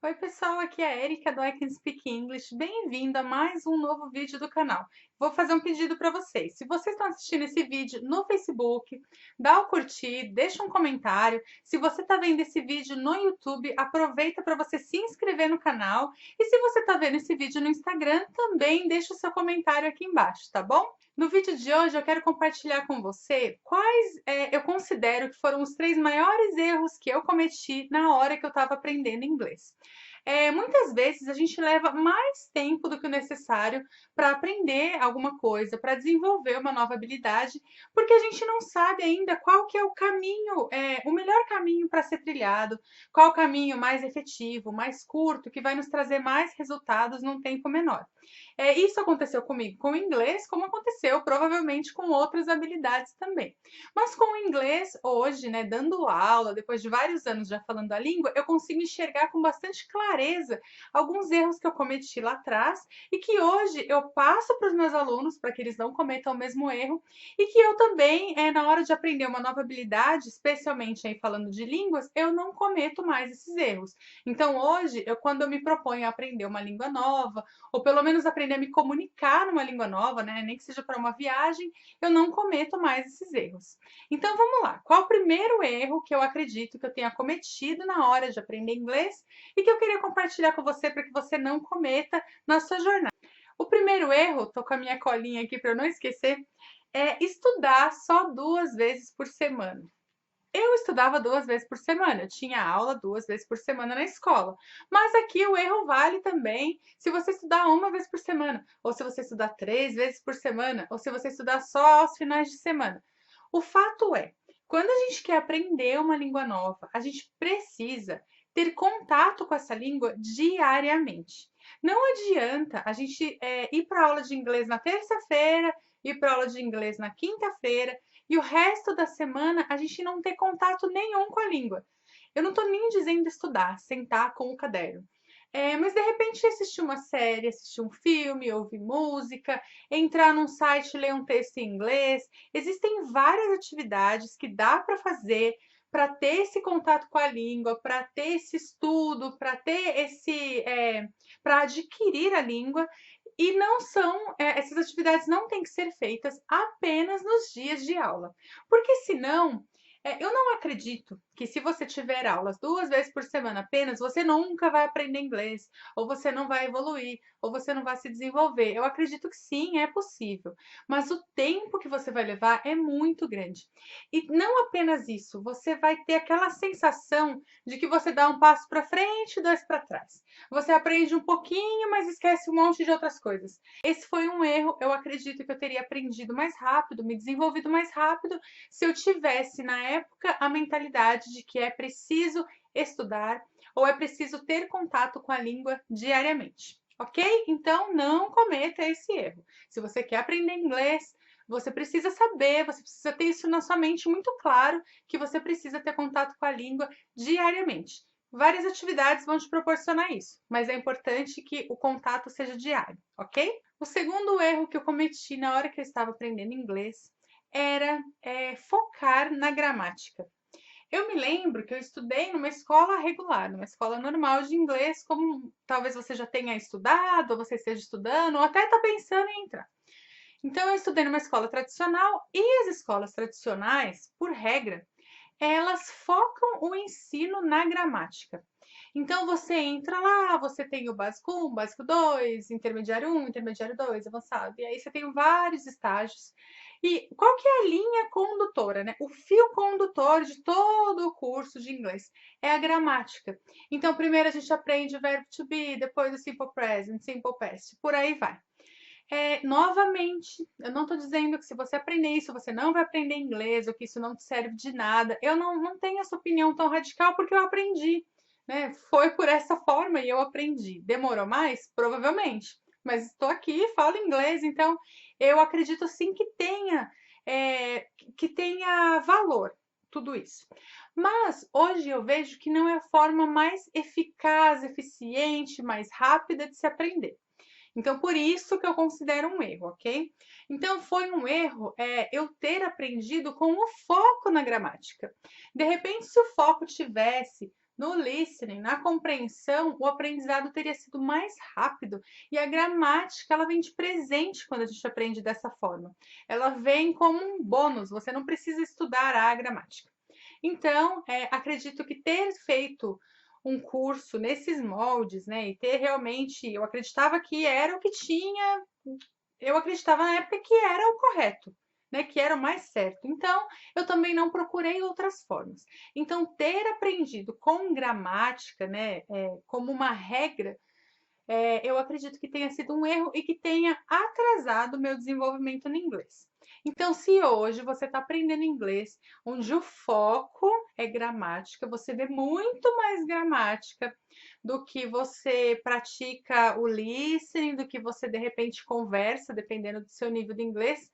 Oi pessoal, aqui é a Erika do I Can Speak English. Bem-vindo a mais um novo vídeo do canal. Vou fazer um pedido para vocês. Se vocês estão assistindo esse vídeo no Facebook, dá o curtir, deixa um comentário. Se você está vendo esse vídeo no YouTube, aproveita para você se inscrever no canal. E se você está vendo esse vídeo no Instagram, também deixa o seu comentário aqui embaixo, tá bom? No vídeo de hoje eu quero compartilhar com você quais eu considero que foram os 3 maiores erros que eu cometi na hora que eu estava aprendendo inglês. Muitas vezes a gente leva mais tempo do que o necessário para aprender alguma coisa, para desenvolver uma nova habilidade, porque a gente não sabe ainda qual que é o caminho, o melhor caminho para ser trilhado, qual o caminho mais efetivo, mais curto, que vai nos trazer mais resultados num tempo menor. Isso aconteceu comigo com o inglês, como aconteceu provavelmente com outras habilidades também. Mas com o inglês, hoje, né, dando aula, depois de vários anos já falando a língua, eu consigo enxergar com bastante clareza alguns erros que eu cometi lá atrás e que hoje eu passo para os meus alunos para que eles não cometam o mesmo erro e que eu também, na hora de aprender uma nova habilidade, especialmente aí falando de línguas, eu não cometo mais esses erros. Então hoje, quando eu me proponho a aprender uma língua nova, ou pelo menos aprender a me comunicar numa língua nova, né, nem que seja para uma viagem, eu não cometo mais esses erros. Então vamos lá. Qual o primeiro erro que eu acredito que eu tenha cometido na hora de aprender inglês e que eu queria compartilhar com você para que você não cometa na sua jornada? O primeiro erro, tô com a minha colinha aqui para eu não esquecer, é estudar só 2 vezes por semana. Eu estudava 2 vezes por semana, eu tinha aula 2 vezes por semana na escola. Mas aqui o erro vale também se você estudar uma vez por semana, ou se você estudar 3 vezes por semana, ou se você estudar só aos finais de semana. O fato é, quando a gente quer aprender uma língua nova, a gente precisa ter contato com essa língua diariamente. Não adianta a gente ir para aula de inglês na terça-feira, ir para aula de inglês na quinta-feira e o resto da semana a gente não ter contato nenhum com a língua. Eu não estou nem dizendo estudar, sentar com o caderno. Mas de repente assistir uma série, assistir um filme, ouvir música, entrar num site, ler um texto em inglês. Existem várias atividades que dá para fazer para ter esse contato com a língua, para ter esse estudo, para ter para adquirir a língua. E não são, essas atividades não têm que ser feitas apenas nos dias de aula, porque senão eu não acredito que se você tiver aulas 2 vezes por semana apenas, você nunca vai aprender inglês, ou você não vai evoluir, ou você não vai se desenvolver. Eu acredito que sim, é possível, mas o tempo que você vai levar é muito grande. E não apenas isso, você vai ter aquela sensação de que você dá um passo para frente e 2 para trás. Você aprende um pouquinho, mas esquece um monte de outras coisas. Esse foi um erro, eu acredito que eu teria aprendido mais rápido, me desenvolvido mais rápido, se eu tivesse na época a mentalidade de que é preciso estudar ou é preciso ter contato com a língua diariamente. Ok? Então não cometa esse erro. Se você quer aprender inglês, você precisa saber, você precisa ter isso na sua mente muito claro que você precisa ter contato com a língua diariamente. Várias atividades vão te proporcionar isso, mas é importante que o contato seja diário, ok? O segundo erro que eu cometi na hora que eu estava aprendendo inglês era focar na gramática. Eu me lembro que eu estudei numa escola regular, numa escola normal de inglês, como talvez você já tenha estudado, ou você esteja estudando, ou até está pensando em entrar. Então, eu estudei numa escola tradicional e as escolas tradicionais, por regra, elas focam o ensino na gramática. Então você entra lá, você tem o básico 1, básico 2, intermediário 1, intermediário 2, avançado. E aí você tem vários estágios. E qual que é a linha condutora, né? O fio condutor de todo o curso de inglês é a gramática. Então, primeiro a gente aprende o verbo to be, depois o simple present, simple past, por aí vai. Novamente, eu não estou dizendo que se você aprender isso, você não vai aprender inglês, ou que isso não te serve de nada. Eu não tenho essa opinião tão radical porque eu aprendi, né? Foi por essa forma e eu aprendi. Demorou mais? Provavelmente. Mas estou aqui, falo inglês, então eu acredito sim que tenha valor tudo isso. Mas hoje eu vejo que não é a forma mais eficaz, eficiente, mais rápida de se aprender. Então, por isso que eu considero um erro, ok? Então, foi um erro eu ter aprendido com o foco na gramática. De repente, se o foco tivesse no listening, na compreensão, o aprendizado teria sido mais rápido e a gramática ela vem de presente quando a gente aprende dessa forma. Ela vem como um bônus, você não precisa estudar a gramática. Então, acredito que ter feito um curso nesses moldes, né, e ter realmente, eu acreditava que era o que tinha, eu acreditava na época que era o correto, né, que era o mais certo. Então, eu também não procurei outras formas. Então, ter aprendido com gramática, né, como uma regra, eu acredito que tenha sido um erro e que tenha atrasado o meu desenvolvimento no inglês. Então, se hoje você está aprendendo inglês, onde o foco é gramática, você vê muito mais gramática do que você pratica o listening, do que você de repente conversa, dependendo do seu nível de inglês,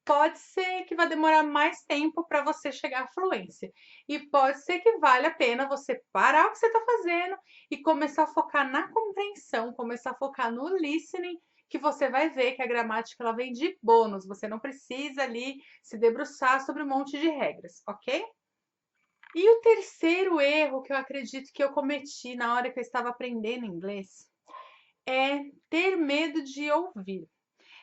pode ser que vai demorar mais tempo para você chegar à fluência. E pode ser que valha a pena você parar o que você está fazendo e começar a focar na compreensão, começar a focar no listening, que você vai ver que a gramática ela vem de bônus. Você não precisa ali se debruçar sobre um monte de regras, ok? E o terceiro erro que eu acredito que eu cometi na hora que eu estava aprendendo inglês é ter medo de ouvir.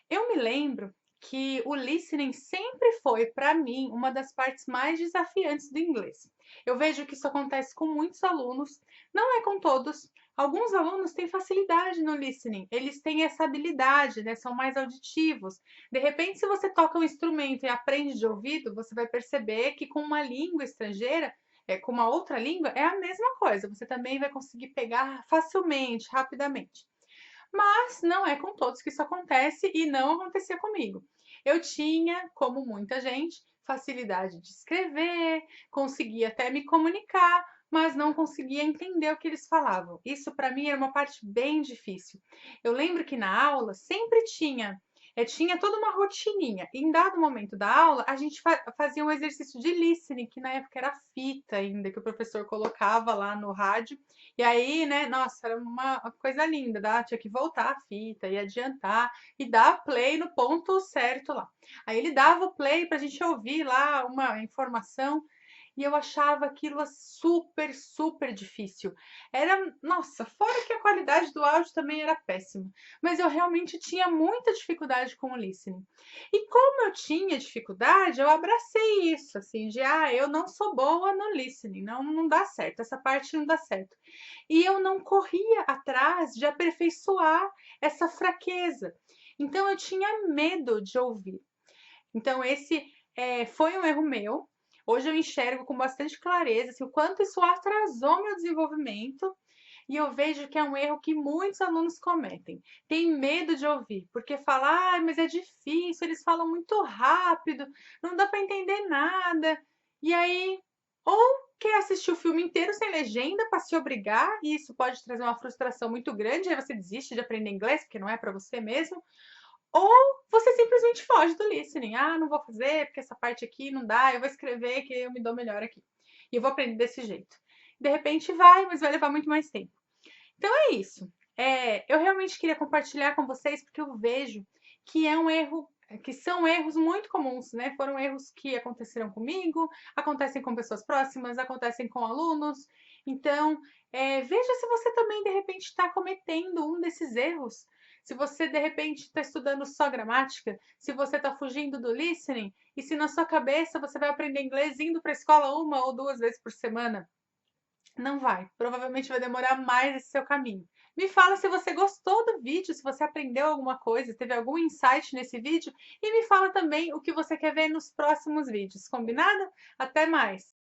Eu me lembro que o listening sempre foi, para mim, uma das partes mais desafiantes do inglês. Eu vejo que isso acontece com muitos alunos, não é com todos. Alguns alunos têm facilidade no listening, eles têm essa habilidade, né? São mais auditivos. De repente, se você toca um instrumento e aprende de ouvido, você vai perceber que com uma língua estrangeira, com uma outra língua, é a mesma coisa. Você também vai conseguir pegar facilmente, rapidamente. Mas não é com todos que isso acontece e não acontecia comigo. Eu tinha, como muita gente, facilidade de escrever, conseguia até me comunicar, mas não conseguia entender o que eles falavam. Isso para mim era uma parte bem difícil. Eu lembro que na aula sempre tinha toda uma rotininha. Em dado momento da aula, a gente fazia um exercício de listening, que na época era fita ainda, que o professor colocava lá no rádio. E aí, né, nossa, era uma coisa linda, tinha que voltar a fita e adiantar e dar play no ponto certo lá. Aí ele dava o play para a gente ouvir lá uma informação e eu achava aquilo super, super difícil. Nossa, fora que a qualidade do áudio também era péssima, mas eu realmente tinha muita dificuldade com o listening. E como eu tinha dificuldade, eu abracei isso, assim, eu não sou boa no listening, não dá certo, essa parte não dá certo. E eu não corria atrás de aperfeiçoar essa fraqueza. Então eu tinha medo de ouvir. Então esse foi um erro meu. Hoje eu enxergo com bastante clareza assim, o quanto isso atrasou meu desenvolvimento. E eu vejo que é um erro que muitos alunos cometem. Tem medo de ouvir, porque fala, mas é difícil, eles falam muito rápido, não dá para entender nada. E aí, ou quer assistir o filme inteiro sem legenda para se obrigar, e isso pode trazer uma frustração muito grande, aí você desiste de aprender inglês, porque não é para você mesmo. Ou você simplesmente foge do listening. Não vou fazer, porque essa parte aqui não dá, eu vou escrever que eu me dou melhor aqui. E eu vou aprender desse jeito. De repente vai, mas vai levar muito mais tempo. Então é isso. Eu realmente queria compartilhar com vocês porque eu vejo que é um erro, que são erros muito comuns, né? Foram erros que aconteceram comigo, acontecem com pessoas próximas, acontecem com alunos. Então, veja se você também de repente está cometendo um desses erros. Se você de repente está estudando só gramática, se você está fugindo do listening, e se na sua cabeça você vai aprender inglês indo para a escola 1 ou 2 vezes por semana. Não vai, provavelmente vai demorar mais esse seu caminho. Me fala se você gostou do vídeo, se você aprendeu alguma coisa, teve algum insight nesse vídeo e me fala também o que você quer ver nos próximos vídeos, combinado? Até mais!